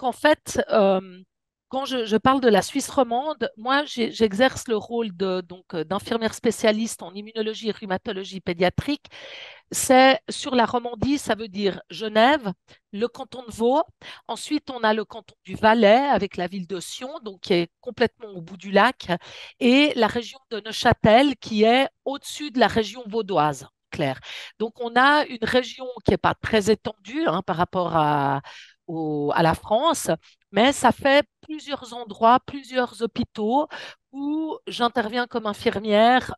en fait, quand je parle de la Suisse romande, moi, j'exerce le rôle d'infirmière spécialiste en immunologie et rhumatologie pédiatrique. C'est sur la Romandie, ça veut dire Genève, le canton de Vaud. Ensuite, on a le canton du Valais avec la ville de Sion, donc qui est complètement au bout du lac, et la région de Neuchâtel qui est au-dessus de la région vaudoise. Claire. Donc, on a une région qui n'est pas très étendue hein, par rapport à la France, mais ça fait plusieurs endroits, plusieurs hôpitaux où j'interviens comme infirmière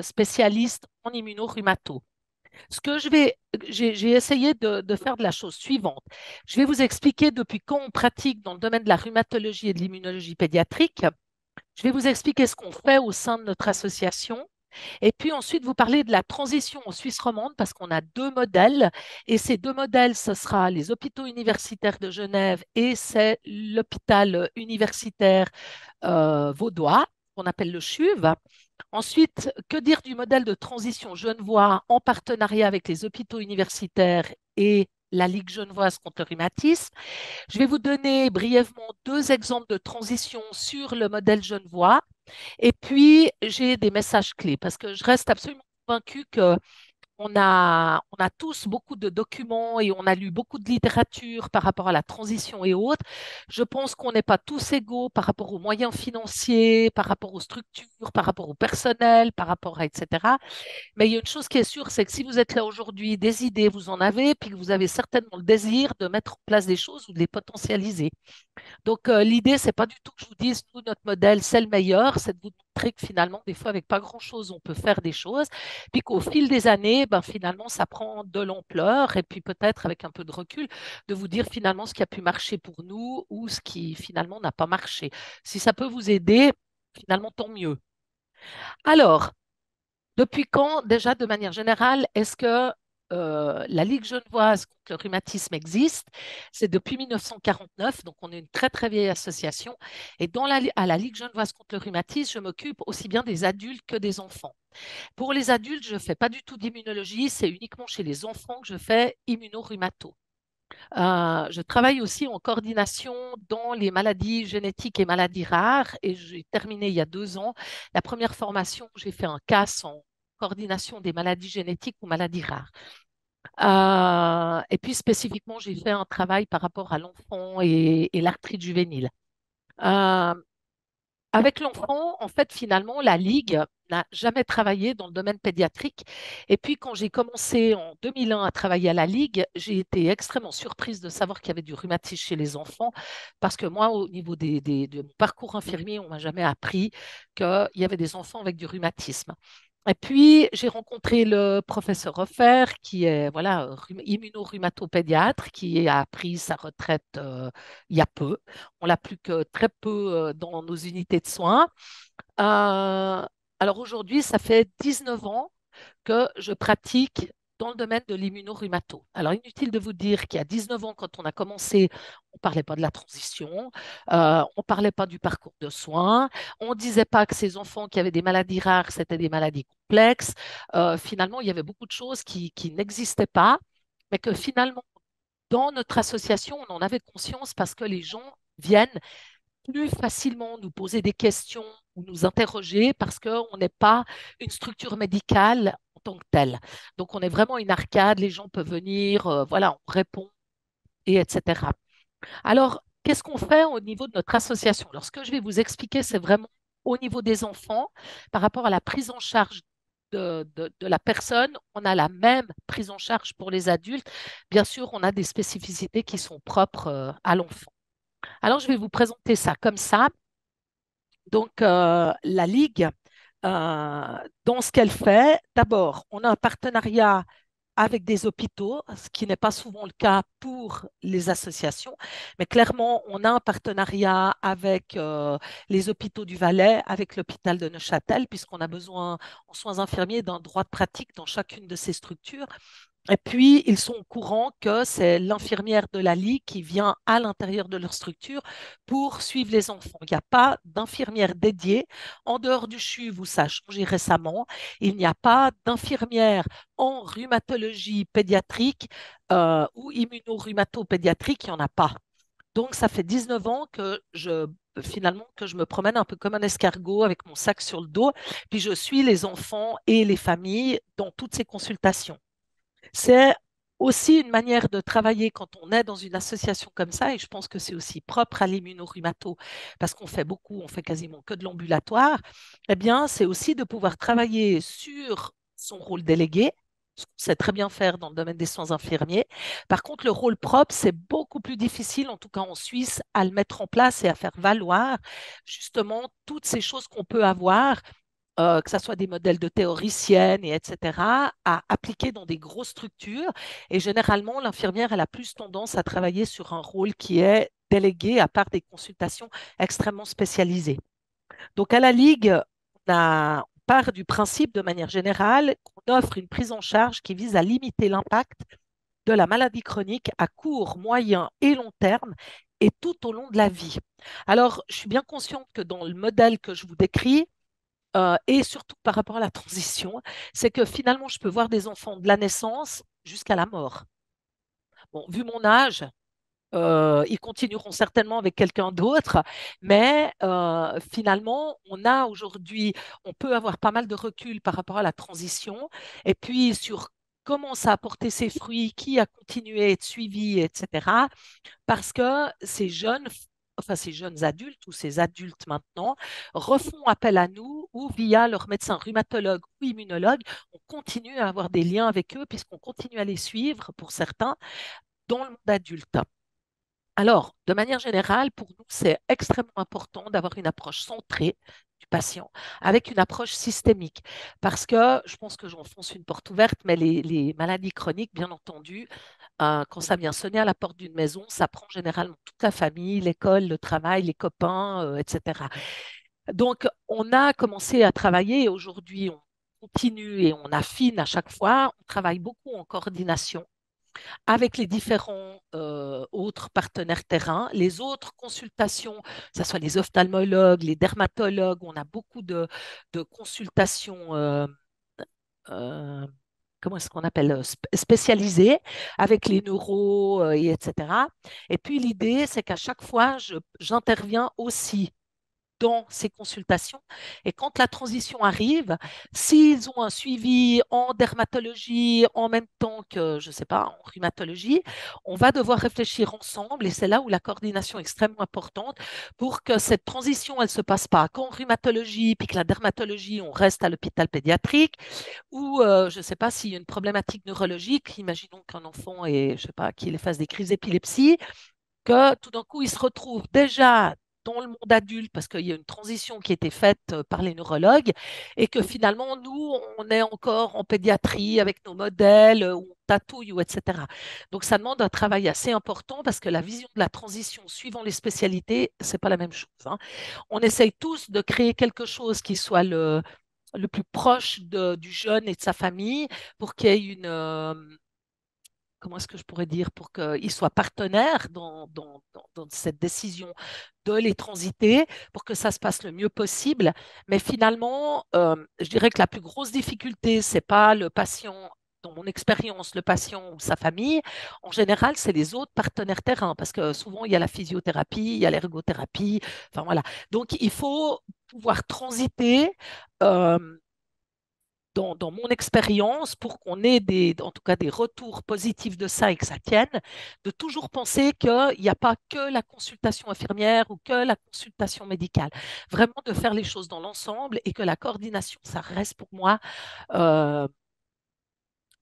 spécialiste en immunorhumato. Ce que j'ai essayé de faire de la chose suivante. Je vais vous expliquer depuis quand on pratique dans le domaine de la rhumatologie et de l'immunologie pédiatrique. Je vais vous expliquer ce qu'on fait au sein de notre association. Et puis ensuite, vous parler de la transition en Suisse romande parce qu'on a deux modèles. Et ces deux modèles, ce sera les hôpitaux universitaires de Genève et c'est l'hôpital universitaire vaudois, qu'on appelle le CHUV. Ensuite, que dire du modèle de transition genevois en partenariat avec les hôpitaux universitaires et la Ligue genevoise contre le rhumatisme? Je vais vous donner brièvement deux exemples de transition sur le modèle genevois. Et puis, j'ai des messages clés parce que je reste absolument convaincue que on a tous beaucoup de documents et on a lu beaucoup de littérature par rapport à la transition et autres. Je pense qu'on n'est pas tous égaux par rapport aux moyens financiers, par rapport aux structures, par rapport au personnel, par rapport à etc. Mais il y a une chose qui est sûre, c'est que si vous êtes là aujourd'hui, des idées, vous en avez, puis que vous avez certainement le désir de mettre en place des choses ou de les potentialiser. Donc, l'idée, c'est pas du tout que je vous dise, nous, notre modèle, c'est le meilleur, c'est de vous montrer que finalement, des fois, avec pas grand-chose, on peut faire des choses, puis qu'au fil des années, ben, finalement, ça prend de l'ampleur, et puis peut-être avec un peu de recul, de vous dire finalement ce qui a pu marcher pour nous ou ce qui finalement n'a pas marché. Si ça peut vous aider, finalement, tant mieux. Alors, depuis quand, déjà de manière générale, est-ce que la Ligue genevoise contre le rhumatisme existe? C'est depuis 1949, donc on est une très très vieille association. Et à la Ligue genevoise contre le rhumatisme, je m'occupe aussi bien des adultes que des enfants. Pour les adultes, je ne fais pas du tout d'immunologie, c'est uniquement chez les enfants que je fais immunorhumato. Je travaille aussi en coordination dans les maladies génétiques et maladies rares et j'ai terminé il y a 2 ans la première formation où j'ai fait un CAS en coordination des maladies génétiques ou maladies rares. Et puis spécifiquement, j'ai fait un travail par rapport à l'enfant et l'arthrite juvénile. Euh, Avec l'enfant, en fait, finalement, la Ligue n'a jamais travaillé dans le domaine pédiatrique. Et puis, quand j'ai commencé en 2001 à travailler à la Ligue, j'ai été extrêmement surprise de savoir qu'il y avait du rhumatisme chez les enfants, parce que moi, au niveau de mon parcours infirmier, on m'a jamais appris qu'il y avait des enfants avec du rhumatisme. Et puis, j'ai rencontré le professeur Hofer, qui est voilà, immunorhumatopédiatre, qui a pris sa retraite il y a peu. On l'a plus que très peu dans nos unités de soins. Euh, alors aujourd'hui, ça fait 19 ans que je pratique dans le domaine de l'immunorhumato. Alors inutile de vous dire qu'il y a 19 ans, quand on a commencé, on ne parlait pas de la transition, on ne parlait pas du parcours de soins, on ne disait pas que ces enfants qui avaient des maladies rares, c'était des maladies complexes. Finalement, il y avait beaucoup de choses qui n'existaient pas, mais que finalement, dans notre association, on en avait conscience parce que les gens viennent plus facilement nous poser des questions ou nous interroger parce qu'on n'est pas une structure médicale en tant que telle. Donc, on est vraiment une arcade, les gens peuvent venir, voilà, on répond, et etc. Alors, qu'est-ce qu'on fait au niveau de notre association? Alors, ce que je vais vous expliquer, c'est vraiment au niveau des enfants, par rapport à la prise en charge de la personne, on a la même prise en charge pour les adultes. Bien sûr, on a des spécificités qui sont propres à l'enfant. Alors, je vais vous présenter ça comme ça. Donc, la Ligue, dans ce qu'elle fait, d'abord, on a un partenariat avec des hôpitaux, ce qui n'est pas souvent le cas pour les associations, mais clairement, on a un partenariat avec les hôpitaux du Valais, avec l'hôpital de Neuchâtel, puisqu'on a besoin en soins infirmiers d'un droit de pratique dans chacune de ces structures. Et puis, ils sont au courant que c'est l'infirmière de la Ligue qui vient à l'intérieur de leur structure pour suivre les enfants. Il n'y a pas d'infirmière dédiée. En dehors du CHUV, où ça a changé récemment, il n'y a pas d'infirmière en rhumatologie pédiatrique ou immunorhumatopédiatrique. Il n'y en a pas. Donc, ça fait 19 ans finalement, que je me promène un peu comme un escargot avec mon sac sur le dos, puis je suis les enfants et les familles dans toutes ces consultations. C'est aussi une manière de travailler quand on est dans une association comme ça, et je pense que c'est aussi propre à l'immunorhumato, parce qu'on fait beaucoup, on fait quasiment que de l'ambulatoire, eh bien, c'est aussi de pouvoir travailler sur son rôle délégué, ce qu'on sait très bien faire dans le domaine des soins infirmiers. Par contre, le rôle propre, c'est beaucoup plus difficile, en tout cas en Suisse, à le mettre en place et à faire valoir justement toutes ces choses qu'on peut avoir que ce soit des modèles de théoriciennes, et etc., à appliquer dans des grosses structures. Et généralement, l'infirmière, elle a plus tendance à travailler sur un rôle qui est délégué à part des consultations extrêmement spécialisées. Donc, à la Ligue, on part du principe, de manière générale, qu'on offre une prise en charge qui vise à limiter l'impact de la maladie chronique à court, moyen et long terme et tout au long de la vie. Alors, je suis bien consciente que dans le modèle que je vous décris, et surtout par rapport à la transition, c'est que finalement, je peux voir des enfants de la naissance jusqu'à la mort. Bon, vu mon âge, ils continueront certainement avec quelqu'un d'autre, mais finalement, on peut avoir pas mal de recul par rapport à la transition, et puis sur comment ça a porté ses fruits, qui a continué à être suivi, etc. Parce que ces jeunes adultes ou ces adultes maintenant refont appel à nous ou via leur médecin rhumatologue ou immunologue, on continue à avoir des liens avec eux puisqu'on continue à les suivre pour certains dans le monde adulte. Alors, de manière générale, pour nous, c'est extrêmement important d'avoir une approche centrée du patient avec une approche systémique parce que je pense que j'enfonce une porte ouverte, mais les maladies chroniques, bien entendu, quand ça vient sonner à la porte d'une maison, ça prend généralement toute la famille, l'école, le travail, les copains, etc. Donc, on a commencé à travailler et aujourd'hui, on continue et on affine à chaque fois. On travaille beaucoup en coordination avec les différents autres partenaires terrain, les autres consultations, que ce soit les ophtalmologues, les dermatologues, on a beaucoup de consultations. Euh, comment est-ce qu'on appelle, spécialisées avec les neuros, et etc. Et puis l'idée, c'est qu'à chaque fois, j'interviens aussi dans ces consultations. Et quand la transition arrive, s'ils ont un suivi en dermatologie en même temps que, je ne sais pas, en rhumatologie, on va devoir réfléchir ensemble et c'est là où la coordination est extrêmement importante pour que cette transition, elle ne se passe pas qu'en rhumatologie, puis que la dermatologie, on reste à l'hôpital pédiatrique ou, je ne sais pas, s'il y a une problématique neurologique, imaginons qu'un enfant ait, je sais pas, qu'il fasse des crises d'épilepsie, que tout d'un coup, il se retrouve déjà dans le monde adulte parce qu'il y a une transition qui a été faite par les neurologues et que finalement, nous, on est encore en pédiatrie avec nos modèles, où on tatouille, ou etc. Donc, ça demande un travail assez important parce que la vision de la transition suivant les spécialités, c'est pas la même chose, hein. On essaye tous de créer quelque chose qui soit le plus proche du jeune et de sa famille pour qu'il y ait comment est-ce que je pourrais dire, pour qu'ils soient partenaires dans cette décision de les transiter, pour que ça se passe le mieux possible. Mais finalement, je dirais que la plus grosse difficulté, c'est pas le patient, dans mon expérience, le patient ou sa famille. En général, c'est les autres partenaires terrain, parce que souvent, il y a la physiothérapie, il y a l'ergothérapie, enfin voilà. Donc, il faut pouvoir transiter. euh, dans mon expérience, pour qu'on ait en tout cas des retours positifs de ça et que ça tienne, de toujours penser qu'il n'y a pas que la consultation infirmière ou que la consultation médicale. Vraiment de faire les choses dans l'ensemble et que la coordination, ça reste pour moi euh,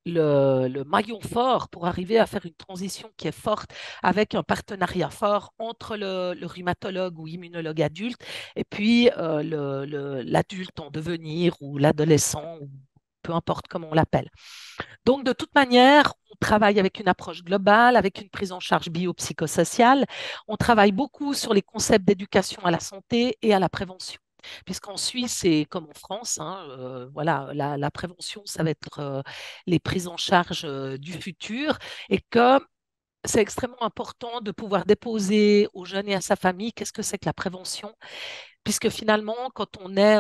le maillon fort pour arriver à faire une transition qui est forte avec un partenariat fort entre le rhumatologue ou immunologue adulte et puis l'adulte en devenir ou l'adolescent, ou peu importe comment on l'appelle. Donc, de toute manière, on travaille avec une approche globale, avec une prise en charge biopsychosociale. On travaille beaucoup sur les concepts d'éducation à la santé et à la prévention. Puisqu'en Suisse et comme en France, hein, voilà, la prévention, ça va être les prises en charge du futur et que c'est extrêmement important de pouvoir déposer aux jeunes et à sa famille qu'est-ce que c'est que la prévention, puisque finalement, quand on n'est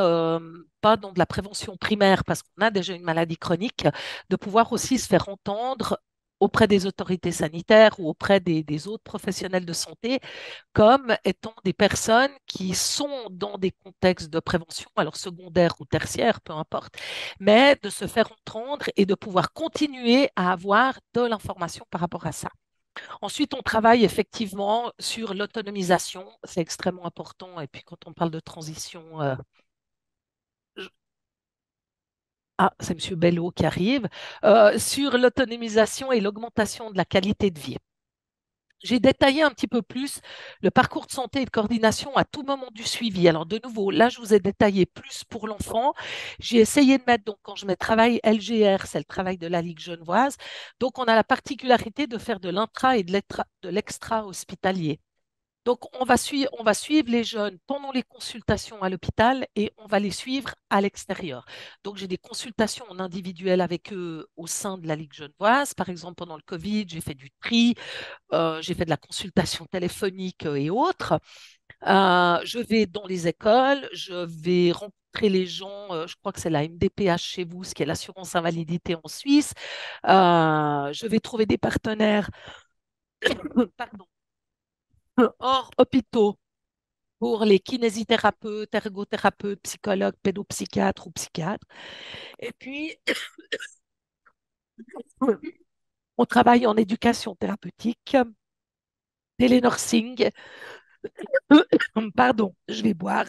pas dans de la prévention primaire, parce qu'on a déjà une maladie chronique, de pouvoir aussi se faire entendre auprès des autorités sanitaires ou auprès des autres professionnels de santé comme étant des personnes qui sont dans des contextes de prévention, alors secondaire ou tertiaire, peu importe, mais de se faire entendre et de pouvoir continuer à avoir de l'information par rapport à ça. Ensuite, on travaille effectivement sur l'autonomisation, c'est extrêmement important. Et puis quand on parle de transition, je- ah, c'est Monsieur Bello qui arrive, sur l'autonomisation et l'augmentation de la qualité de vie. J'ai détaillé un petit peu plus le parcours de santé et de coordination à tout moment du suivi. Alors, de nouveau, là, je vous ai détaillé plus pour l'enfant. J'ai essayé de mettre, donc, quand je mets travail LGR, c'est le travail de la Ligue genevoise. Donc, on a la particularité de faire de l'intra et de l'extra hospitalier. Donc, on va suivre les jeunes pendant les consultations à l'hôpital et on va les suivre à l'extérieur. Donc, j'ai des consultations en individuel avec eux au sein de la Ligue genevoise. Par exemple, pendant le Covid, j'ai fait du tri, j'ai fait de la consultation téléphonique et autres. Je vais dans les écoles, je vais rencontrer les gens, je crois que c'est la MDPH chez vous, ce qui est l'assurance invalidité en Suisse. Je vais trouver des partenaires, pardon, hors hôpitaux pour les kinésithérapeutes, ergothérapeutes, psychologues, pédopsychiatres ou psychiatres. Et puis, on travaille en éducation thérapeutique, télénursing. Pardon, je vais boire.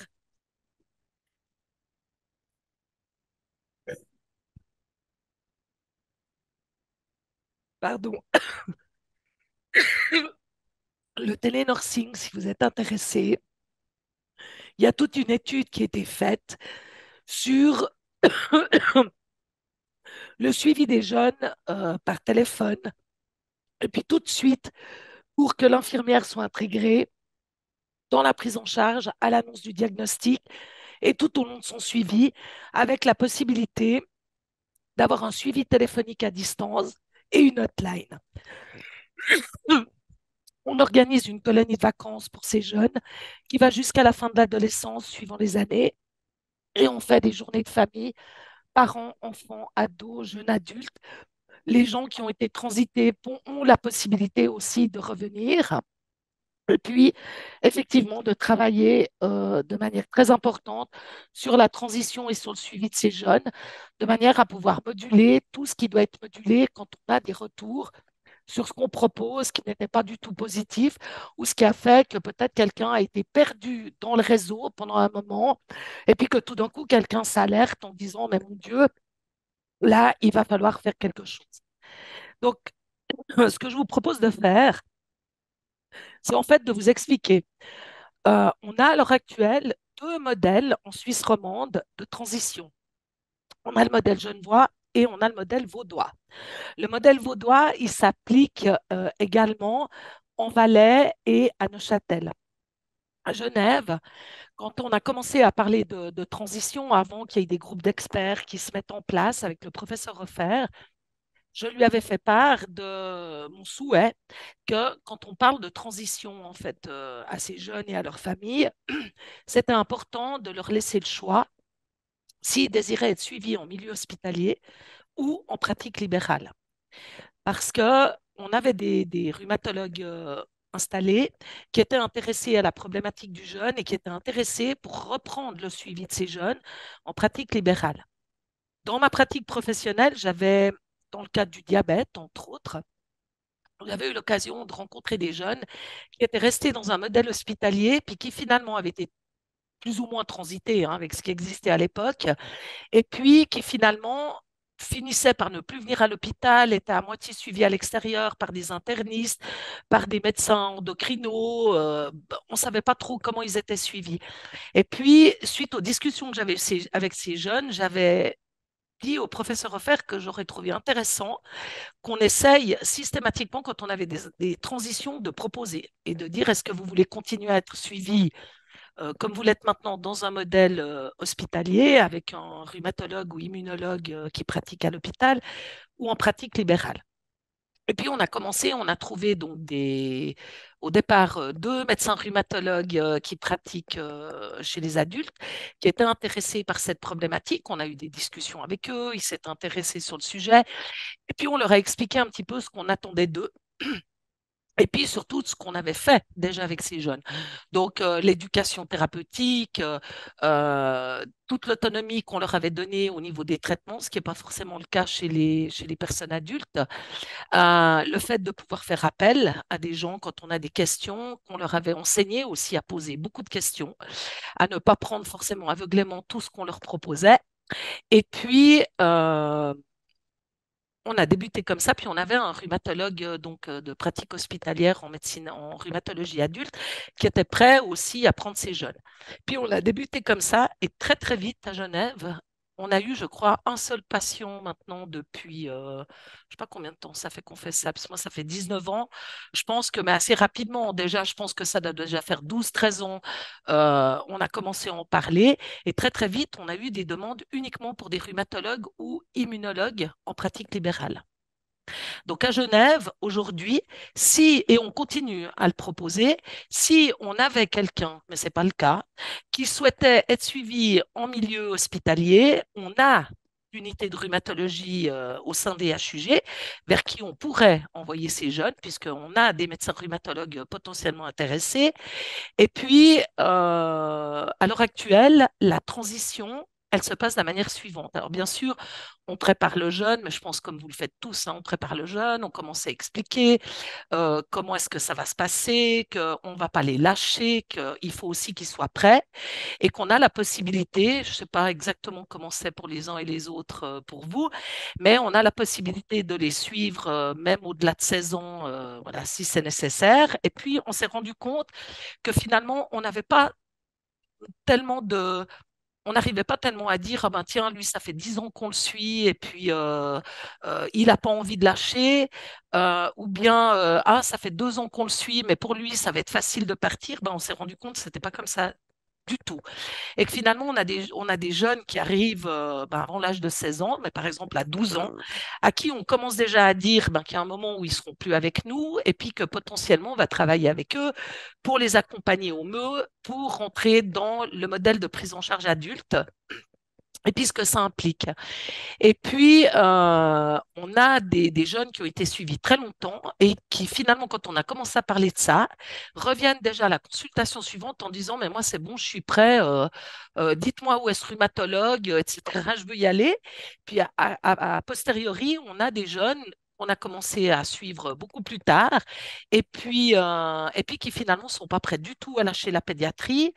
Pardon. Le télénursing, si vous êtes intéressé, il y a toute une étude qui a été faite sur le suivi des jeunes par téléphone. Et puis tout de suite, pour que l'infirmière soit intégrée dans la prise en charge à l'annonce du diagnostic et tout au long de son suivi, avec la possibilité d'avoir un suivi téléphonique à distance et une hotline. On organise une colonie de vacances pour ces jeunes qui va jusqu'à la fin de l'adolescence, suivant les années, et on fait des journées de famille, parents, enfants, ados, jeunes adultes. Les gens qui ont été transités ont la possibilité aussi de revenir. Et puis, effectivement, de travailler de manière très importante sur la transition et sur le suivi de ces jeunes, de manière à pouvoir moduler tout ce qui doit être modulé quand on a des retours sur ce qu'on propose qui n'était pas du tout positif ou ce qui a fait que peut-être quelqu'un a été perdu dans le réseau pendant un moment et puis que tout d'un coup, quelqu'un s'alerte en disant, mais mon Dieu, là, il va falloir faire quelque chose. Donc, ce que je vous propose de faire, c'est en fait de vous expliquer. On a à l'heure actuelle deux modèles en Suisse romande de transition. On a le modèle genevois et on a le modèle vaudois. Le modèle vaudois, il s'applique également en Valais et à Neuchâtel. À Genève, quand on a commencé à parler de transition, avant qu'il y ait des groupes d'experts qui se mettent en place avec le professeur Refer, je lui avais fait part de mon souhait que quand on parle de transition en fait à ces jeunes et à leurs familles, c'était important de leur laisser le choix s'ils désiraient être suivis en milieu hospitalier ou en pratique libérale. Parce que on avait des rhumatologues installés qui étaient intéressés à la problématique du jeune et qui étaient intéressés pour reprendre le suivi de ces jeunes en pratique libérale. Dans ma pratique professionnelle, j'avais, dans le cadre du diabète, entre autres, j'avais eu l'occasion de rencontrer des jeunes qui étaient restés dans un modèle hospitalier, puis qui finalement avaient été plus ou moins transités hein, avec ce qui existait à l'époque, et puis qui finalement finissaient par ne plus venir à l'hôpital, étaient à moitié suivis à l'extérieur par des internistes, par des médecins endocrinos. On ne savait pas trop comment ils étaient suivis. Et puis, suite aux discussions que j'avais avec ces jeunes, j'avais dit au professeur Offert que j'aurais trouvé intéressant qu'on essaye systématiquement, quand on avait des transitions, de proposer et de dire est-ce que vous voulez continuer à être suivi comme vous l'êtes maintenant dans un modèle hospitalier avec un rhumatologue ou immunologue qui pratique à l'hôpital ou en pratique libérale. Et puis on a commencé, on a trouvé au départ deux médecins rhumatologues qui pratiquent chez les adultes, qui étaient intéressés par cette problématique. On a eu des discussions avec eux, ils s'étaient intéressés sur le sujet. Et puis on leur a expliqué un petit peu ce qu'on attendait d'eux. Et puis surtout ce qu'on avait fait déjà avec ces jeunes. Donc l'éducation thérapeutique, toute l'autonomie qu'on leur avait donnée au niveau des traitements, ce qui n'est pas forcément le cas chez les personnes adultes. Le fait de pouvoir faire appel à des gens quand on a des questions, qu'on leur avait enseigné aussi à poser beaucoup de questions, à ne pas prendre forcément aveuglément tout ce qu'on leur proposait. Et puis, on a débuté comme ça, puis on avait un rhumatologue de pratique hospitalière en médecine, en rhumatologie adulte, qui était prêt aussi à prendre ses jeunes. Puis on a débuté comme ça, et très très vite à Genève, on a eu, je crois, un seul patient maintenant depuis, je ne sais pas combien de temps ça fait qu'on fait ça, parce que moi ça fait 19 ans. Je pense que, mais assez rapidement, déjà, je pense que ça doit déjà faire 12, 13 ans, on a commencé à en parler. Et très, très vite, on a eu des demandes uniquement pour des rhumatologues ou immunologues en pratique libérale. Donc à Genève, aujourd'hui, si, et on continue à le proposer, si on avait quelqu'un, mais ce n'est pas le cas, qui souhaitait être suivi en milieu hospitalier, on a unité de rhumatologie au sein des HUG vers qui on pourrait envoyer ces jeunes, puisqu'on a des médecins rhumatologues potentiellement intéressés. Et puis, à l'heure actuelle, la transition, elle se passe de la manière suivante. Alors, bien sûr, on prépare le jeune, mais je pense comme vous le faites tous, hein, on prépare le jeune, on commence à expliquer comment est-ce que ça va se passer, qu'on ne va pas les lâcher, qu'il faut aussi qu'ils soient prêts et qu'on a la possibilité, je ne sais pas exactement comment c'est pour les uns et les autres pour vous, mais on a la possibilité de les suivre même au-delà de 16 ans, voilà, si c'est nécessaire. Et puis, on s'est rendu compte que finalement, on n'avait pas tellement de... On n'arrivait pas tellement à dire, ah ben tiens, lui, ça fait 10 ans qu'on le suit et puis il n'a pas envie de lâcher, ou bien, ah, ça fait 2 ans qu'on le suit, mais pour lui, ça va être facile de partir. Ben, on s'est rendu compte que ce n'était pas comme ça du tout. Et que finalement, on a des jeunes qui arrivent ben, avant l'âge de 16 ans, mais par exemple à 12 ans, à qui on commence déjà à dire ben, qu'il y a un moment où ils ne seront plus avec nous, et puis que potentiellement, on va travailler avec eux pour les accompagner au mieux, pour rentrer dans le modèle de prise en charge adulte, et puis ce que ça implique. Et puis, on a des jeunes qui ont été suivis très longtemps et qui finalement, quand on a commencé à parler de ça, reviennent déjà à la consultation suivante en disant, mais moi, c'est bon, je suis prêt, dites-moi où est ce rhumatologue, etc. Je veux y aller. Puis, a posteriori, on a des jeunes qu'on a commencé à suivre beaucoup plus tard et puis qui finalement ne sont pas prêts du tout à lâcher la pédiatrie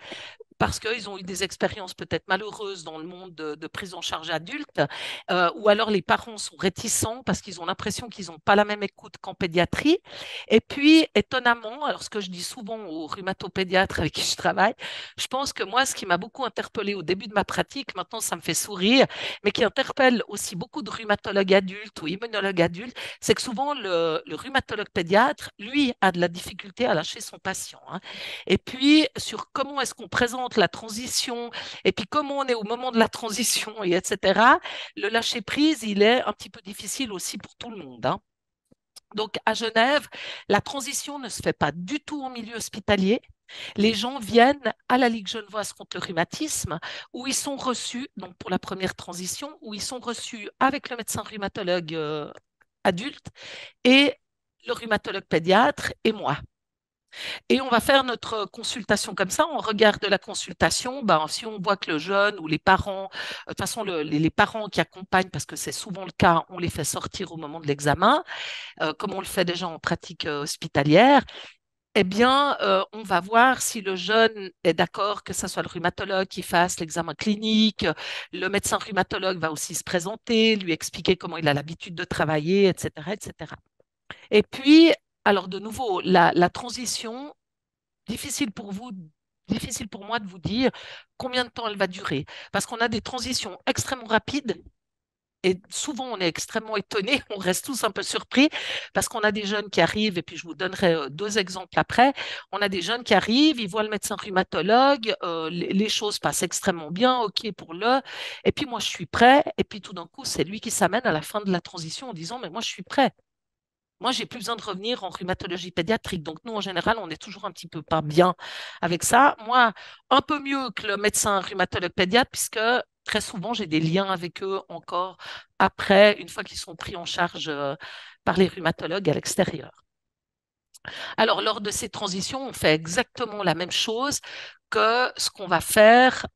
parce qu'ils ont eu des expériences peut-être malheureuses dans le monde de prise en charge adulte, ou alors les parents sont réticents parce qu'ils ont l'impression qu'ils n'ont pas la même écoute qu'en pédiatrie. Et puis, étonnamment, alors ce que je dis souvent aux rhumatopédiatres avec qui je travaille, je pense que moi, ce qui m'a beaucoup interpellé au début de ma pratique, maintenant ça me fait sourire, mais qui interpelle aussi beaucoup de rhumatologues adultes ou immunologues adultes, c'est que souvent le rhumatologue pédiatre, lui, a de la difficulté à lâcher son patient, hein. Et puis, sur comment est-ce qu'on présente la transition, et puis comment on est au moment de la transition, et etc., le lâcher-prise, il est un petit peu difficile aussi pour tout le monde, hein. Donc, à Genève, la transition ne se fait pas du tout en milieu hospitalier. Les gens viennent à la Ligue genevoise contre le rhumatisme, où ils sont reçus, donc pour la première transition, où ils sont reçus avec le médecin rhumatologue adulte et le rhumatologue pédiatre et moi. Et on va faire notre consultation comme ça. On regarde la consultation. Ben, si on voit que le jeune ou les parents, de toute façon, les parents qui accompagnent, parce que c'est souvent le cas, on les fait sortir au moment de l'examen, comme on le fait déjà en pratique hospitalière. Eh bien, on va voir si le jeune est d'accord que ce soit le rhumatologue qui fasse l'examen clinique. Le médecin rhumatologue va aussi se présenter, lui expliquer comment il a l'habitude de travailler, etc., etc. Et puis, alors de nouveau, la transition, difficile pour vous, difficile pour moi de vous dire combien de temps elle va durer. Parce qu'on a des transitions extrêmement rapides et souvent on est extrêmement étonné, on reste tous un peu surpris parce qu'on a des jeunes qui arrivent, et puis je vous donnerai deux exemples après. On a des jeunes qui arrivent, ils voient le médecin rhumatologue, les choses passent extrêmement bien, ok pour le, et puis moi je suis prêt, et puis tout d'un coup c'est lui qui s'amène à la fin de la transition en disant mais moi je suis prêt. moi, j'ai plus besoin de revenir en rhumatologie pédiatrique. Donc, nous, en général, on est toujours un petit peu pas bien avec ça. Moi, un peu mieux que le médecin rhumatologue pédiatre, puisque très souvent, j'ai des liens avec eux encore après, une fois qu'ils sont pris en charge par les rhumatologues à l'extérieur. Alors, lors de ces transitions, on fait exactement la même chose que ce qu'on va faire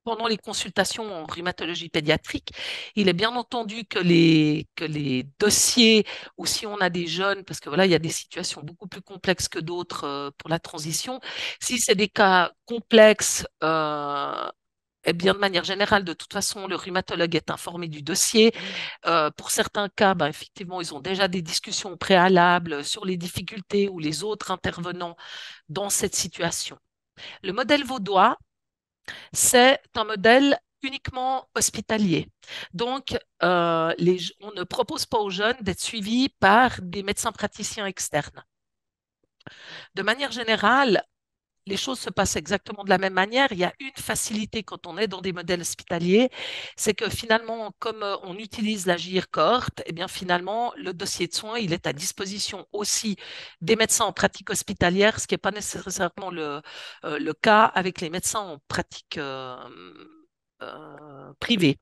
pendant les consultations en rhumatologie pédiatrique. Il est bien entendu que les dossiers, ou si on a des jeunes, parce que voilà, il y a des situations beaucoup plus complexes que d'autres pour la transition, si c'est des cas complexes, eh bien, de manière générale, de toute façon, le rhumatologue est informé du dossier. Pour certains cas, ben, effectivement, ils ont déjà des discussions préalables sur les difficultés ou les autres intervenants dans cette situation. Le modèle vaudois, c'est un modèle uniquement hospitalier. Donc, on ne propose pas aux jeunes d'être suivis par des médecins praticiens externes. De manière générale, les choses se passent exactement de la même manière. Il y a une facilité quand on est dans des modèles hospitaliers, c'est que finalement, comme on utilise la JIR cohorte, eh bien finalement, le dossier de soins, il est à disposition aussi des médecins en pratique hospitalière, ce qui n'est pas nécessairement le cas avec les médecins en pratique privée.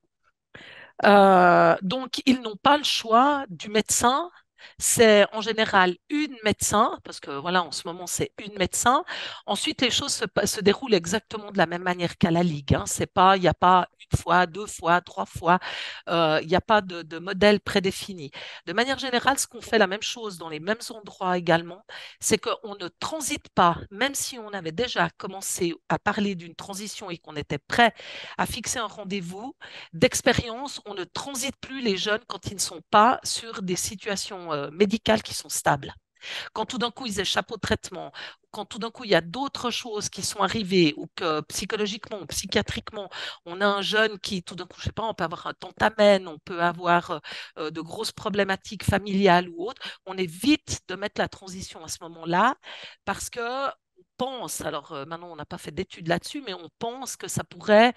Donc, ils n'ont pas le choix du médecin. C'est en général une médecin, parce que voilà, en ce moment, c'est une médecin. Ensuite, les choses se déroulent exactement de la même manière qu'à la Ligue, hein. C'est pas, il n'y a pas une fois, deux fois, trois fois. Il n'y a pas de modèle prédéfini. De manière générale, ce qu'on fait la même chose dans les mêmes endroits également, c'est qu'on ne transite pas, même si on avait déjà commencé à parler d'une transition et qu'on était prêt à fixer un rendez-vous d'expérience, on ne transite plus les jeunes quand ils ne sont pas sur des situations médicales qui sont stables. Quand tout d'un coup ils échappent au traitement, quand tout d'un coup il y a d'autres choses qui sont arrivées, ou que psychologiquement ou psychiatriquement, on a un jeune qui tout d'un coup, je sais pas, on peut avoir un tentamène, on peut avoir de grosses problématiques familiales ou autres, on évite de mettre la transition à ce moment-là parce que on pense, alors maintenant on n'a pas fait d'études là-dessus, mais on pense que ça pourrait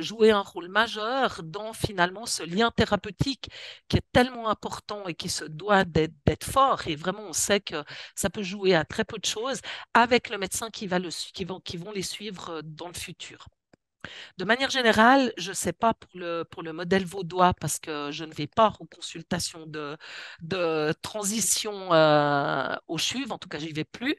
jouer un rôle majeur dans finalement ce lien thérapeutique qui est tellement important et qui se doit d'être fort. Et vraiment, on sait que ça peut jouer à très peu de choses avec le médecin qui vont les suivre dans le futur. De manière générale, je ne sais pas pour le modèle vaudois parce que je ne vais pas aux consultations de transition au CHUV, en tout cas, j'y vais plus.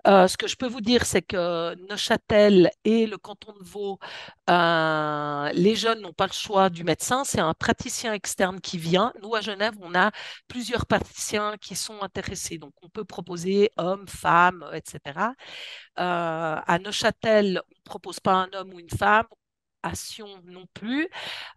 Ce que je peux vous dire, c'est que Neuchâtel et le canton de Vaud, les jeunes n'ont pas le choix du médecin, c'est un praticien externe qui vient. Nous, à Genève, on a plusieurs praticiens qui sont intéressés, donc on peut proposer hommes, femmes, etc. À Neuchâtel, on ne propose pas un homme ou une femme. À Sion non plus.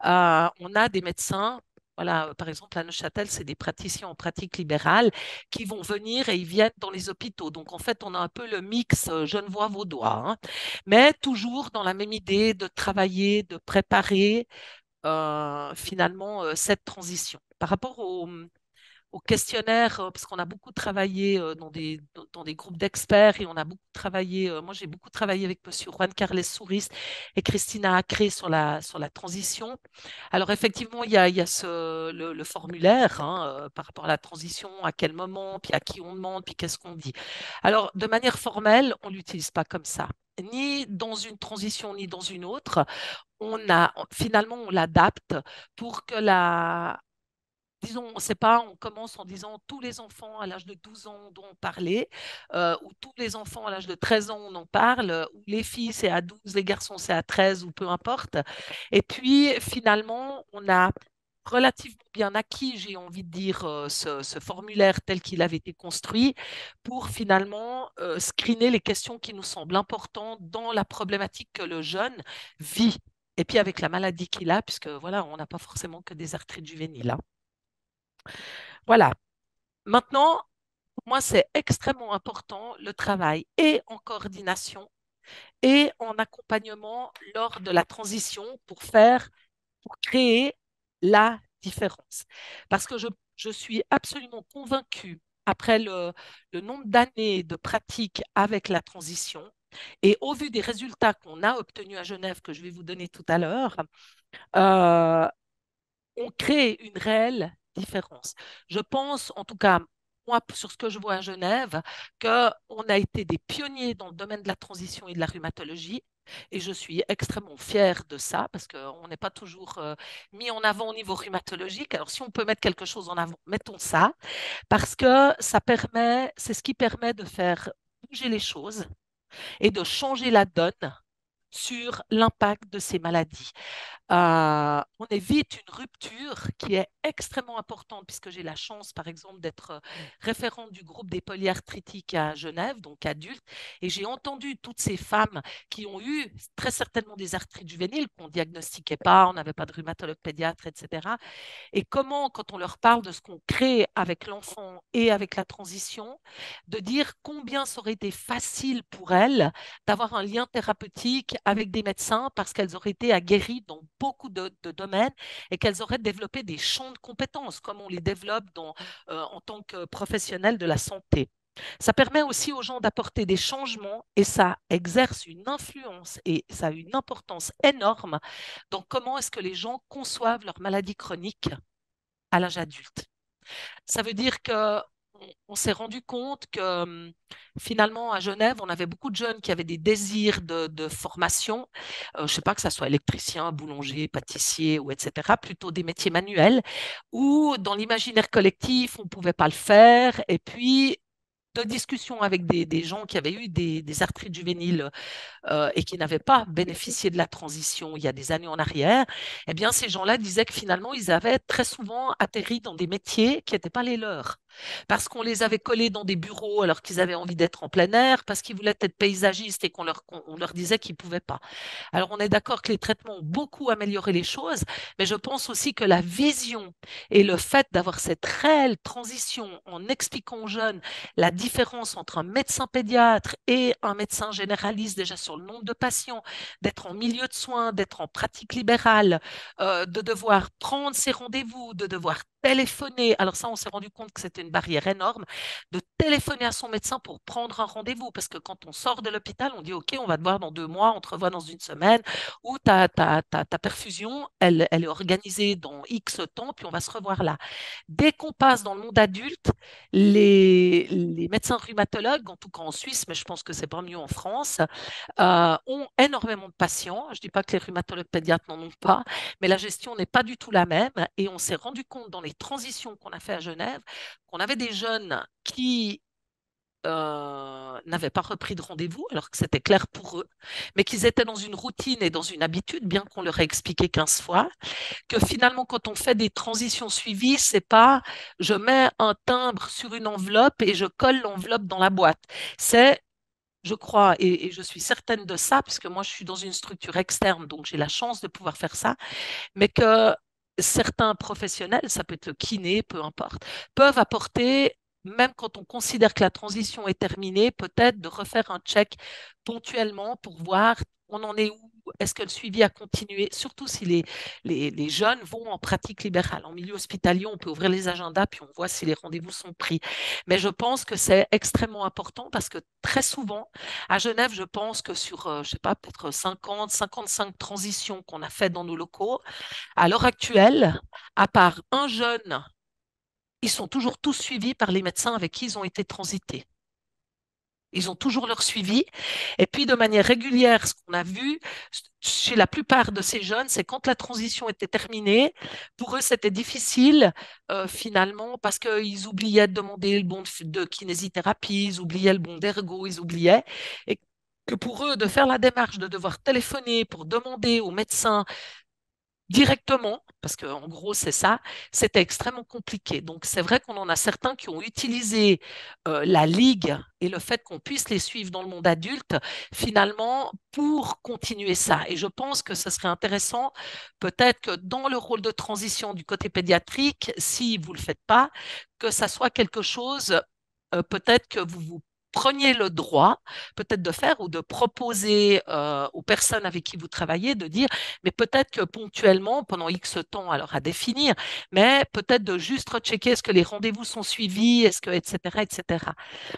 On a des médecins. Voilà, par exemple, à Neuchâtel, c'est des praticiens en pratique libérale qui vont venir et ils viennent dans les hôpitaux. Donc, en fait, on a un peu le mix genevois-vaudois, hein. Mais toujours dans la même idée de travailler, de préparer finalement cette transition. Par rapport au questionnaire, parce qu'on a beaucoup travaillé dans des groupes d'experts et on a beaucoup travaillé, moi j'ai beaucoup travaillé avec Monsieur Juan Carles Souris et Christina Acré sur la transition. Alors effectivement, il y a le formulaire hein, par rapport à la transition, à quel moment, puis à qui on demande, puis qu'est-ce qu'on dit. Alors de manière formelle, on ne l'utilise pas comme ça, ni dans une transition, ni dans une autre. Finalement, on l'adapte pour que disons, on ne sait pas, on commence en disant tous les enfants à l'âge de 12 ans dont on parlait, ou tous les enfants à l'âge de 13 ans on en parle, ou les filles c'est à 12, les garçons c'est à 13 ou peu importe. Et puis finalement, on a relativement bien acquis, j'ai envie de dire, ce formulaire tel qu'il avait été construit pour finalement screener les questions qui nous semblent importantes dans la problématique que le jeune vit. Et puis avec la maladie qu'il a, puisque voilà, on n'a pas forcément que des arthrites juvéniles, hein. Voilà. Maintenant, pour moi, c'est extrêmement important le travail et en coordination et en accompagnement lors de la transition pour créer la différence. Parce que je suis absolument convaincue, après le nombre d'années de pratique avec la transition, et au vu des résultats qu'on a obtenus à Genève, que je vais vous donner tout à l'heure, euh, on crée une réelle différence. Je pense, en tout cas, moi, sur ce que je vois à Genève, qu'on a été des pionniers dans le domaine de la transition et de la rhumatologie. Et je suis extrêmement fière de ça parce qu'on n'est pas toujours mis en avant au niveau rhumatologique. Alors, si on peut mettre quelque chose en avant, mettons ça, parce que ça permet, c'est ce qui permet de faire bouger les choses et de changer la donne sur l'impact de ces maladies. On évite une rupture qui est extrêmement importante puisque j'ai la chance, par exemple, d'être référente du groupe des polyarthritiques à Genève, donc adultes, et j'ai entendu toutes ces femmes qui ont eu très certainement des arthrites juvéniles qu'on ne diagnostiquait pas, on n'avait pas de rhumatologue pédiatre, etc. Et comment, quand on leur parle de ce qu'on crée avec l'enfant et avec la transition, de dire combien ça aurait été facile pour elles d'avoir un lien thérapeutique avec des médecins parce qu'elles auraient été aguerries dans beaucoup de domaines et qu'elles auraient développé des champs de compétences comme on les développe en tant que professionnels de la santé. Ça permet aussi aux gens d'apporter des changements et ça exerce une influence et ça a une importance énorme dans comment est-ce que les gens conçoivent leur maladie chronique à l'âge adulte. Ça veut dire que on s'est rendu compte que finalement à Genève, on avait beaucoup de jeunes qui avaient des désirs de formation, je ne sais pas que ça soit électricien, boulanger, pâtissier ou etc., plutôt des métiers manuels, où dans l'imaginaire collectif, on ne pouvait pas le faire. Et puis, de discussions avec des gens qui avaient eu des arthrites juvéniles et qui n'avaient pas bénéficié de la transition il y a des années en arrière, eh bien, ces gens-là disaient que finalement, ils avaient très souvent atterri dans des métiers qui n'étaient pas les leurs. Parce qu'on les avait collés dans des bureaux alors qu'ils avaient envie d'être en plein air, parce qu'ils voulaient être paysagistes et qu'on leur disait qu'ils ne pouvaient pas. Alors, on est d'accord que les traitements ont beaucoup amélioré les choses, mais je pense aussi que la vision et le fait d'avoir cette réelle transition en expliquant aux jeunes la différence entre un médecin pédiatre et un médecin généraliste déjà sur le nombre de patients, d'être en milieu de soins, d'être en pratique libérale, de devoir prendre ses rendez-vous, de devoir téléphoner. Alors ça, on s'est rendu compte que c'était une barrière énorme, de téléphoner à son médecin pour prendre un rendez-vous, parce que quand on sort de l'hôpital, on dit, OK, on va te voir dans 2 mois, on te revoit dans une semaine, ou ta perfusion, elle est organisée dans X temps, puis on va se revoir là. Dès qu'on passe dans le monde adulte, les médecins rhumatologues, en tout cas en Suisse, mais je pense que c'est pas mieux en France, ont énormément de patients. Je ne dis pas que les rhumatologues pédiatres n'en ont pas, mais la gestion n'est pas du tout la même. Et on s'est rendu compte dans les transitions qu'on a fait à Genève qu'on avait des jeunes qui n'avaient pas repris de rendez-vous, alors que c'était clair pour eux, mais qu'ils étaient dans une routine et dans une habitude, bien qu'on leur ait expliqué 15 fois, que finalement, quand on fait des transitions suivies, c'est pas je mets un timbre sur une enveloppe et je colle l'enveloppe dans la boîte. C'est je crois, et je suis certaine de ça, puisque moi je suis dans une structure externe, donc j'ai la chance de pouvoir faire ça, mais que certains professionnels, ça peut être le kiné, peu importe, peuvent apporter, même quand on considère que la transition est terminée, peut-être de refaire un check ponctuellement pour voir on en est où, est-ce que le suivi a continué, surtout si les jeunes vont en pratique libérale. En milieu hospitalier, on peut ouvrir les agendas, puis on voit si les rendez-vous sont pris. Mais je pense que c'est extrêmement important parce que très souvent, à Genève, je pense que sur, je sais pas, peut-être 50, 55 transitions qu'on a faites dans nos locaux, à l'heure actuelle, à part un jeune, ils sont toujours tous suivis par les médecins avec qui ils ont été transités. Ils ont toujours leur suivi. Et puis, de manière régulière, ce qu'on a vu chez la plupart de ces jeunes, c'est quand la transition était terminée, pour eux, c'était difficile finalement parce qu'ils oubliaient de demander le bon de kinésithérapie, ils oubliaient le bon d'ergo, ils oubliaient. Et que pour eux, de faire la démarche de devoir téléphoner pour demander au médecin directement, parce qu'en gros, c'est ça, c'était extrêmement compliqué. Donc, c'est vrai qu'on en a certains qui ont utilisé la ligue et le fait qu'on puisse les suivre dans le monde adulte, finalement, pour continuer ça. Et je pense que ce serait intéressant, peut-être que dans le rôle de transition du côté pédiatrique, si vous ne le faites pas, que ça soit quelque chose, peut-être que vous preniez le droit peut-être de faire ou de proposer aux personnes avec qui vous travaillez de dire mais peut-être que ponctuellement, pendant X temps, alors à définir, mais peut-être de juste rechecker est-ce que les rendez-vous sont suivis, est-ce que, etc., etc.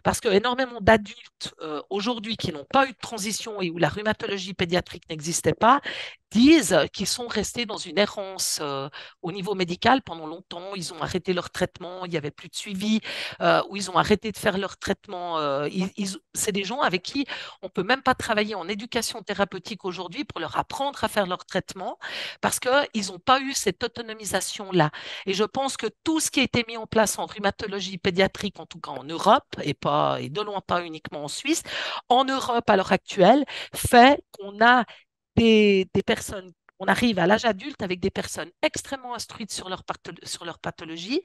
Parce que énormément d'adultes aujourd'hui qui n'ont pas eu de transition et où la rhumatologie pédiatrique n'existait pas, disent qu'ils sont restés dans une errance au niveau médical pendant longtemps. Ils ont arrêté leur traitement, il n'y avait plus de suivi, ou ils ont arrêté de faire leur traitement. C'est des gens avec qui on ne peut même pas travailler en éducation thérapeutique aujourd'hui pour leur apprendre à faire leur traitement parce qu'ils n'ont pas eu cette autonomisation-là. Et je pense que tout ce qui a été mis en place en rhumatologie pédiatrique, en tout cas en Europe, et de loin pas uniquement en Suisse, en Europe à l'heure actuelle, fait qu'on a des personnes, on arrive à l'âge adulte avec des personnes extrêmement instruites sur leur pathologie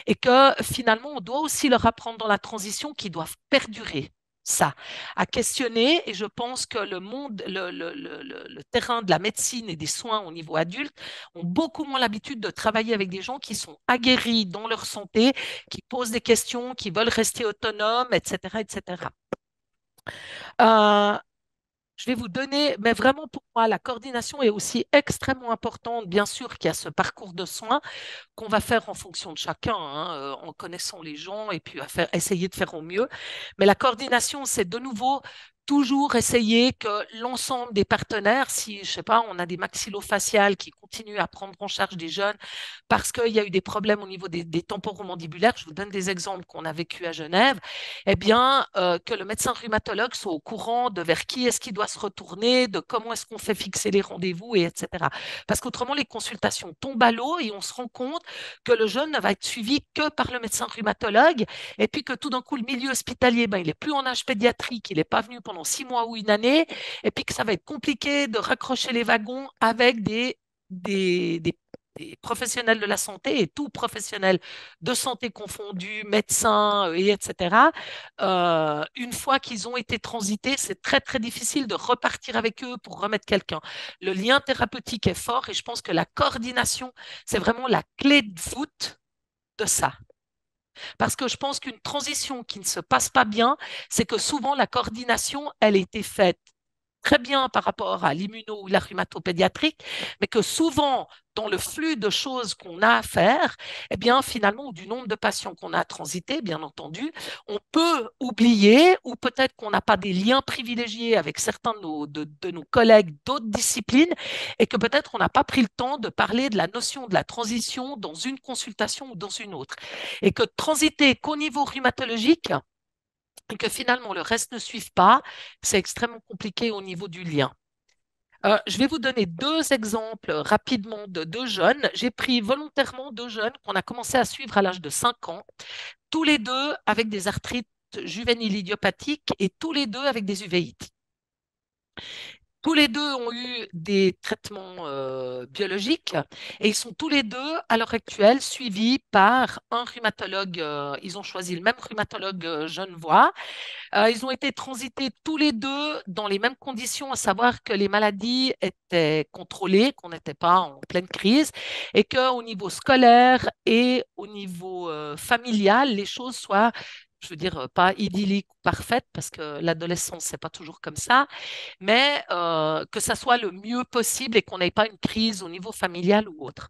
et que finalement, on doit aussi leur apprendre dans la transition qu'ils doivent perdurer. Ça, à questionner, et je pense que le monde, le terrain de la médecine et des soins au niveau adulte ont beaucoup moins l'habitude de travailler avec des gens qui sont aguerris dans leur santé, qui posent des questions, qui veulent rester autonomes, etc., etc. Euh, je vais vous donner, mais vraiment pour moi, la coordination est aussi extrêmement importante. Bien sûr qu'il y a ce parcours de soins qu'on va faire en fonction de chacun, hein, en connaissant les gens et puis essayer de faire au mieux. Mais la coordination, c'est de nouveau toujours essayer que l'ensemble des partenaires, si, je sais pas, on a des maxillofaciales qui continuent à prendre en charge des jeunes parce qu'il y a eu des problèmes au niveau des temporomandibulaires, je vous donne des exemples qu'on a vécu à Genève, eh bien, que le médecin rhumatologue soit au courant de vers qui est-ce qu'il doit se retourner, de comment est-ce qu'on fait fixer les rendez-vous, et etc. Parce qu'autrement, les consultations tombent à l'eau et on se rend compte que le jeune ne va être suivi que par le médecin rhumatologue et puis que tout d'un coup, le milieu hospitalier, ben, il n'est plus en âge pédiatrique, il n'est pas venu pendant 6 mois ou une année et puis que ça va être compliqué de raccrocher les wagons avec des professionnels de la santé et tout professionnel de santé confondu, médecins et etc. Une fois qu'ils ont été transités, c'est très très difficile de repartir avec eux pour remettre quelqu'un. Le lien thérapeutique est fort et je pense que la coordination, c'est vraiment la clé de voûte de ça. Parce que je pense qu'une transition qui ne se passe pas bien, c'est que souvent la coordination, elle a été faite très bien par rapport à l'immuno ou la rhumatopédiatrique, mais que souvent, dans le flux de choses qu'on a à faire, eh bien, finalement, ou du nombre de patients qu'on a à transiter, bien entendu, on peut oublier ou peut-être qu'on n'a pas des liens privilégiés avec certains de nos collègues d'autres disciplines et que peut-être on n'a pas pris le temps de parler de la notion de la transition dans une consultation ou dans une autre. Et que transiter qu'au niveau rhumatologique, et que finalement le reste ne suive pas, c'est extrêmement compliqué au niveau du lien. Je vais vous donner deux exemples rapidement de deux jeunes. J'ai pris volontairement deux jeunes qu'on a commencé à suivre à l'âge de 5 ans, tous les deux avec des arthrites juvéniles idiopathiques et tous les deux avec des uvéites. Tous les deux ont eu des traitements biologiques et ils sont tous les deux, à l'heure actuelle, suivis par un rhumatologue. Ils ont choisi le même rhumatologue genevois. Ils ont été transités tous les deux dans les mêmes conditions, à savoir que les maladies étaient contrôlées, qu'on n'était pas en pleine crise, et qu'au niveau scolaire et au niveau familial, les choses soient, je veux dire, pas idylliques ou parfaites, parce que l'adolescence, c'est pas toujours comme ça, mais que ça soit le mieux possible et qu'on n'ait pas une crise au niveau familial ou autre.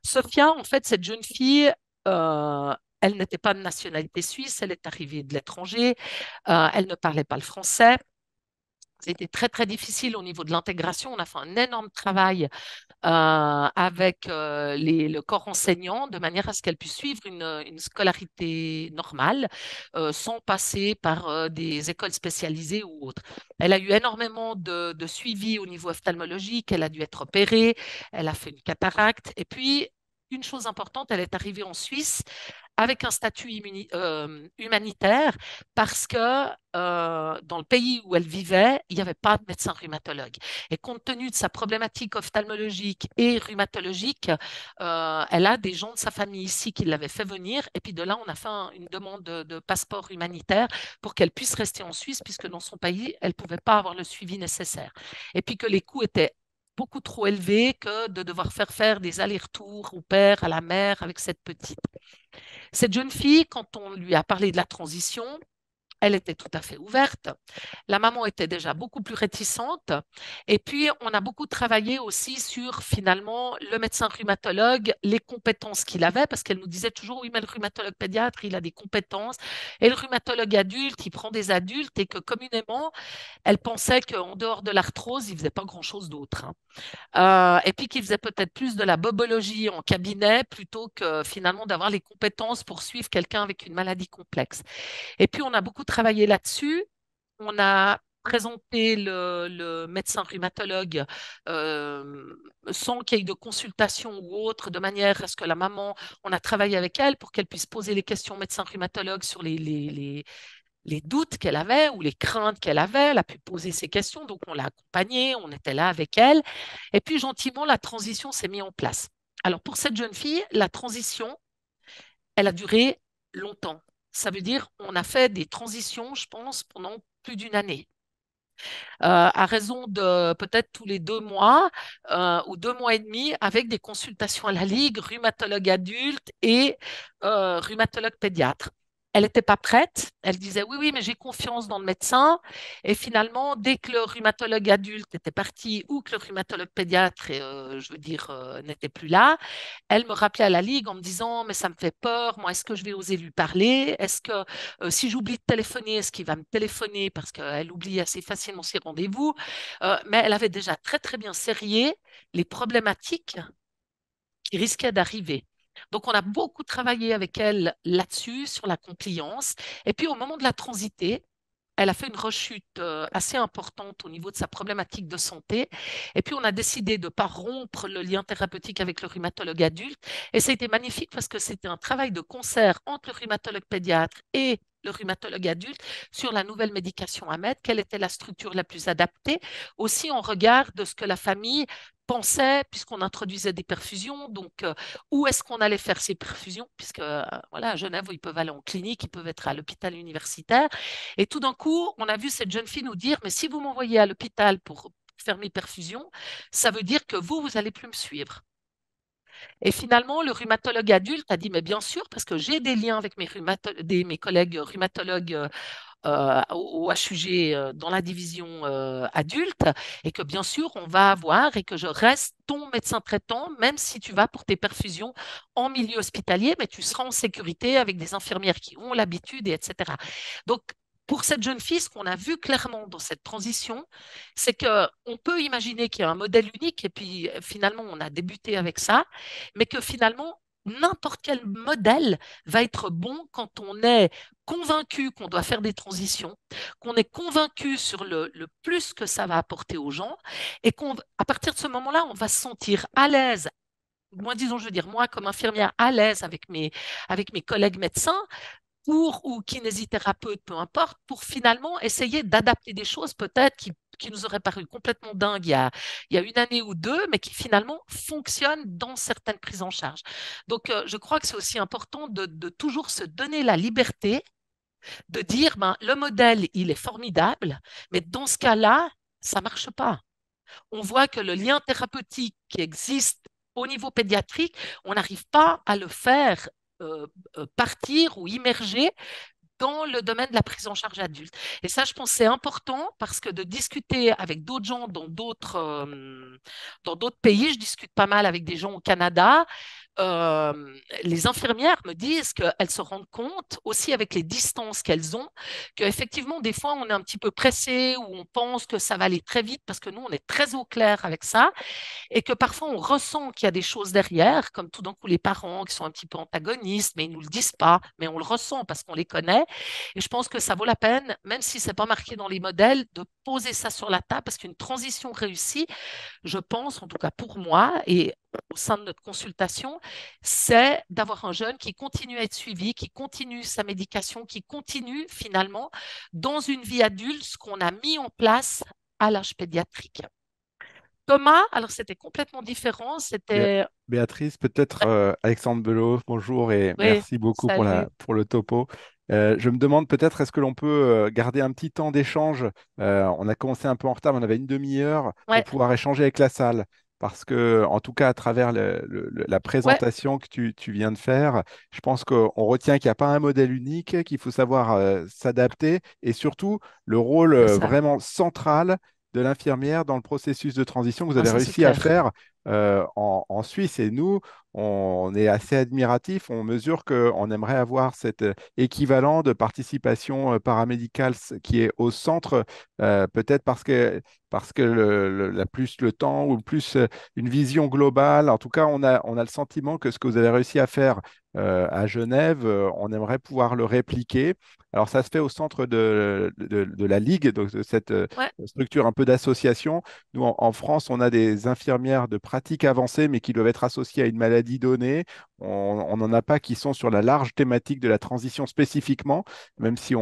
Sophia, en fait, cette jeune fille, euh, elle n'était pas de nationalité suisse, elle est arrivée de l'étranger, elle ne parlait pas le français. C'était très, très difficile au niveau de l'intégration. On a fait un énorme travail avec le corps enseignant de manière à ce qu'elle puisse suivre une scolarité normale sans passer par des écoles spécialisées ou autres. Elle a eu énormément de suivi au niveau ophtalmologique, elle a dû être opérée, elle a fait une cataracte et puis une chose importante, elle est arrivée en Suisse avec un statut humanitaire parce que dans le pays où elle vivait, il n'y avait pas de médecin rhumatologue. Et compte tenu de sa problématique ophtalmologique et rhumatologique, elle a des gens de sa famille ici qui l'avaient fait venir. Et puis de là, on a fait une demande de passeport humanitaire pour qu'elle puisse rester en Suisse, puisque dans son pays, elle ne pouvait pas avoir le suivi nécessaire. Et puis que les coûts étaient beaucoup trop élevés que de devoir faire des allers-retours au père, à la mère avec cette petite. Cette jeune fille, quand on lui a parlé de la transition, elle était tout à fait ouverte. La maman était déjà beaucoup plus réticente. Et puis, on a beaucoup travaillé aussi sur finalement le médecin rhumatologue, les compétences qu'il avait, parce qu'elle nous disait toujours, oui, mais le rhumatologue pédiatre, il a des compétences. Et le rhumatologue adulte, il prend des adultes et que communément, elle pensait qu'en dehors de l'arthrose, il ne faisait pas grand-chose d'autre, hein. Et puis qu'il faisait peut-être plus de la bobologie en cabinet plutôt que finalement d'avoir les compétences pour suivre quelqu'un avec une maladie complexe. Et puis, on a beaucoup travaillé là-dessus. On a présenté le médecin rhumatologue euh, sans qu'il y ait de consultation ou autre, de manière à ce que la maman, on a travaillé avec elle pour qu'elle puisse poser les questions au médecin rhumatologue sur les doutes qu'elle avait ou les craintes qu'elle avait. Elle a pu poser ses questions, donc on l'a accompagnée, on était là avec elle. Et puis, gentiment, la transition s'est mise en place. Alors, pour cette jeune fille, la transition, elle a duré longtemps. Ça veut dire on a fait des transitions, je pense, pendant plus d'une année. À raison de peut-être tous les 2 mois ou 2 mois et demi, avec des consultations à la Ligue, rhumatologue adulte et rhumatologue pédiatre. Elle n'était pas prête. Elle disait oui, oui, mais j'ai confiance dans le médecin. Et finalement, dès que le rhumatologue adulte était parti ou que le rhumatologue pédiatre, je veux dire, n'était plus là, elle me rappelait à la Ligue en me disant, mais ça me fait peur, moi, est-ce que je vais oser lui parler? Est-ce que si j'oublie de téléphoner, est-ce qu'il va me téléphoner? Parce qu'elle oublie assez facilement ses rendez-vous. Mais elle avait déjà très, très bien sérié les problématiques qui risquaient d'arriver. Donc, on a beaucoup travaillé avec elle là-dessus, sur la compliance. Et puis, au moment de la transiter, elle a fait une rechute assez importante au niveau de sa problématique de santé. Et puis, on a décidé de ne pas rompre le lien thérapeutique avec le rhumatologue adulte. Et ça a été magnifique parce que c'était un travail de concert entre le rhumatologue pédiatre et le rhumatologue adulte sur la nouvelle médication à mettre, quelle était la structure la plus adaptée, aussi en regard de ce que la famille pensait, puisqu'on introduisait des perfusions. Donc, où est-ce qu'on allait faire ces perfusions? Puisque, voilà, à Genève, ils peuvent aller en clinique, ils peuvent être à l'hôpital universitaire. Et tout d'un coup, on a vu cette jeune fille nous dire, mais si vous m'envoyez à l'hôpital pour faire mes perfusions, ça veut dire que vous allez plus me suivre. Et finalement, le rhumatologue adulte a dit, mais bien sûr, parce que j'ai des liens avec mes collègues rhumatologues au HUG dans la division adulte, et que bien sûr, on va avoir et que je reste ton médecin traitant, même si tu vas pour tes perfusions en milieu hospitalier, mais tu seras en sécurité avec des infirmières qui ont l'habitude, et etc. Donc, pour cette jeune fille, ce qu'on a vu clairement dans cette transition, c'est qu'on peut imaginer qu'il y a un modèle unique, et puis finalement, on a débuté avec ça, mais que finalement, n'importe quel modèle va être bon quand on est convaincu qu'on doit faire des transitions, qu'on est convaincu sur le plus que ça va apporter aux gens, et qu'à partir de ce moment-là, on va se sentir à l'aise. Moi, disons, je veux dire, moi, comme infirmière, à l'aise avec mes collègues médecins, pour ou kinésithérapeute, peu importe, pour finalement essayer d'adapter des choses peut-être qui nous auraient paru complètement dingues il y a une année ou deux, mais qui finalement fonctionnent dans certaines prises en charge. Donc, je crois que c'est aussi important de toujours se donner la liberté de dire, ben, le modèle, il est formidable, mais dans ce cas-là, ça ne marche pas. On voit que le lien thérapeutique qui existe au niveau pédiatrique, on n'arrive pas à le faire partir ou immerger dans le domaine de la prise en charge adulte. Et ça, je pense que c'est important parce que de discuter avec d'autres gens dans d'autres pays, je discute pas mal avec des gens au Canada, les infirmières me disent qu'elles se rendent compte aussi avec les distances qu'elles ont, qu'effectivement, des fois, on est un petit peu pressé ou on pense que ça va aller très vite parce que nous, on est très au clair avec ça et que parfois on ressent qu'il y a des choses derrière, comme tout d'un coup les parents qui sont un petit peu antagonistes, mais ils ne nous le disent pas, mais on le ressent parce qu'on les connaît. Et je pense que ça vaut la peine, même si ce n'est pas marqué dans les modèles, de poser ça sur la table parce qu'une transition réussie, je pense, en tout cas pour moi et au sein de notre consultation, c'est d'avoir un jeune qui continue à être suivi, qui continue sa médication, qui continue finalement dans une vie adulte ce qu'on a mis en place à l'âge pédiatrique. Thomas, alors c'était complètement différent. Bé- C'était. Béatrice, peut-être Alexandre Belot, bonjour et Oui, merci beaucoup pour salut. pour le topo. Je me demande peut-être est-ce que l'on peut garder un petit temps d'échange. On a commencé un peu en retard, mais on avait une demi-heure pour Ouais, pouvoir échanger avec la salle. parce que, en tout cas, à travers la Ouais, présentation que tu viens de faire, je pense qu'on retient qu'il n'y a pas un modèle unique, qu'il faut savoir s'adapter et surtout le rôle c'est ça. vraiment central de l'infirmière dans le processus de transition que vous Ah, avez ça, c'est réussi à clair. faire en Suisse. Et nous, on est assez admiratifs. On mesure qu'on aimerait avoir cet équivalent de participation paramédicale qui est au centre, peut-être parce que la plus le temps ou plus une vision globale. En tout cas, on a le sentiment que ce que vous avez réussi à faire à Genève, on aimerait pouvoir le répliquer. Alors, ça se fait au centre de la Ligue, donc de cette Ouais, structure un peu d'association. Nous, en France, on a des infirmières de pratique avancée, mais qui doivent être associées à une maladie donnée. On n'en a pas qui sont sur la large thématique de la transition spécifiquement, même si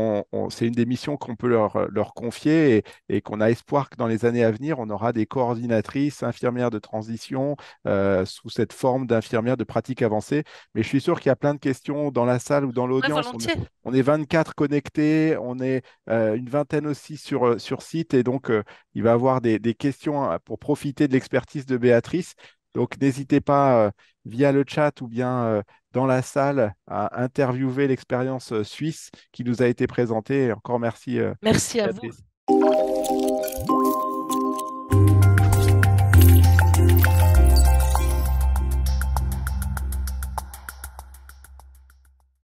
c'est une des missions qu'on peut leur confier et qu'on a espoir que dans les années à venir, on aura des coordinatrices infirmières de transition sous cette forme d'infirmières de pratique avancée. Mais je suis sûr qu'il y a plein de questions dans la salle ou dans ouais, l'audience. On, volontiers. on est 24 connectés, on est une vingtaine aussi sur site et donc il va y avoir des questions pour profiter de l'expertise de Béatrice. Donc n'hésitez pas via le chat ou bien dans la salle à interviewer l'expérience suisse qui nous a été présentée. Et encore merci, Merci à vous. Béatrice.